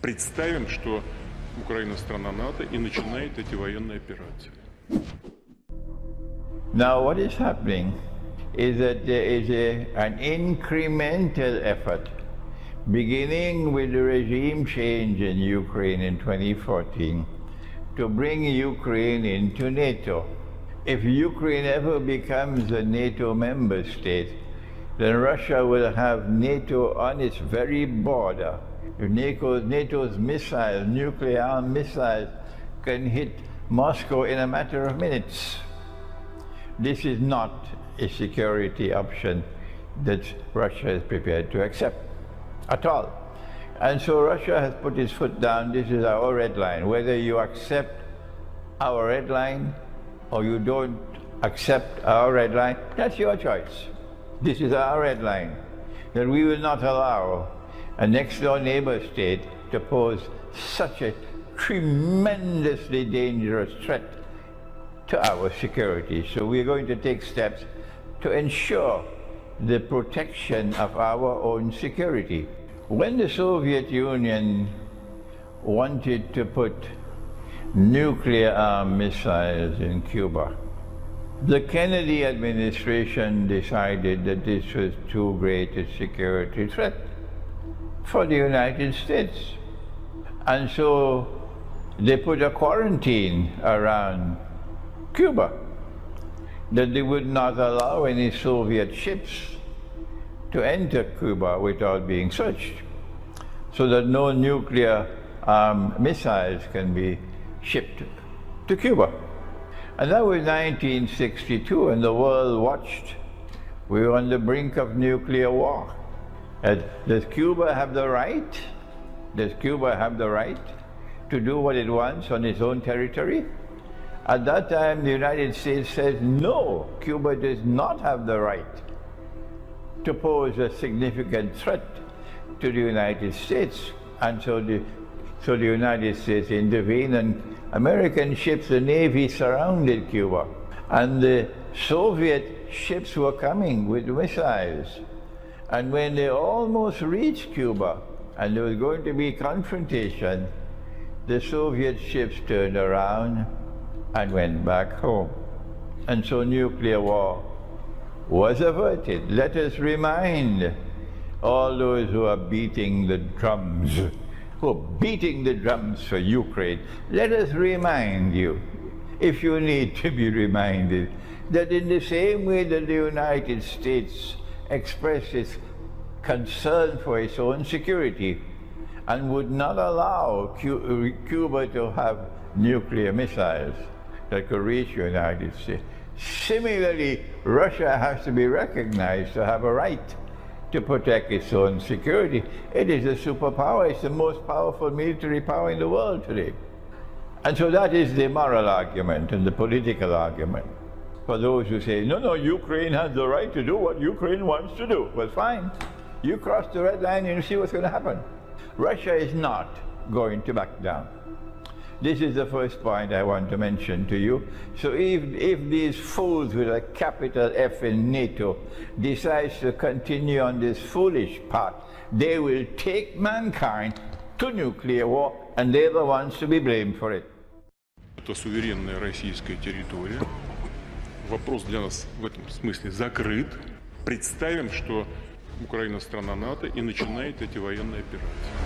Представим, что Украина страна НАТО и начинает эти военные операции. Now what is happening is that there is an incremental effort beginning with the regime change in Ukraine in 2014 to bring Ukraine into NATO. If Ukraine ever becomes a NATO member state, then Russia will have NATO on its very border. If NATO's missiles, nuclear missiles, can hit Moscow in a matter of minutes. This is not a security option that Russia is prepared to accept at all. And so Russia has put its foot down. This is our red line. Whether you accept our red line or you don't accept our red line, that's your choice. This is our red line, that we will not allow a next-door neighbor state to pose such a tremendously dangerous threat to our security. So we're going to take steps to ensure the protection of our own security. When the Soviet Union wanted to put nuclear-armed missiles in Cuba, the Kennedy administration decided that this was too great a security threat for the United States. And so they put a quarantine around Cuba, that they would not allow any Soviet ships to enter Cuba without being searched, so that no nuclear missiles can be shipped to Cuba. And that was 1962, and the world watched. We were on the brink of nuclear war. Does Cuba have the right? Does Cuba have the right to do what it wants on its own territory? At that time, the United States says, no, Cuba does not have the right to pose a significant threat to the United States. And so the United States intervened, and American ships, the Navy, surrounded Cuba. And the Soviet ships were coming with missiles. And when they almost reached Cuba, and there was going to be confrontation, the Soviet ships turned around and went back home. And so nuclear war was averted. Let us remind all those who are beating the drums, for Ukraine, let us remind you, if you need to be reminded, that in the same way that the United States expressed its concern for its own security and would not allow Cuba to have nuclear missiles that could reach the United States, similarly, Russia has to be recognized to have a right to protect its own security. It is a superpower. It's the most powerful military power in the world today. And so that is the moral argument and the political argument for those who say, no, no, Ukraine has the right to do what Ukraine wants to do. Well, fine. You cross the red line and you see what's going to happen. Russia is not going to back down. This is the first point I want to mention to you. So if these fools with a capital F in NATO decides to continue on this foolish path, they will take mankind to nuclear war, and they're the ones to be blamed for it. Это суверенная российская территория. Вопрос для нас в этом смысле закрыт. Представим, что Украина страна НАТО и начинает эти военные операции.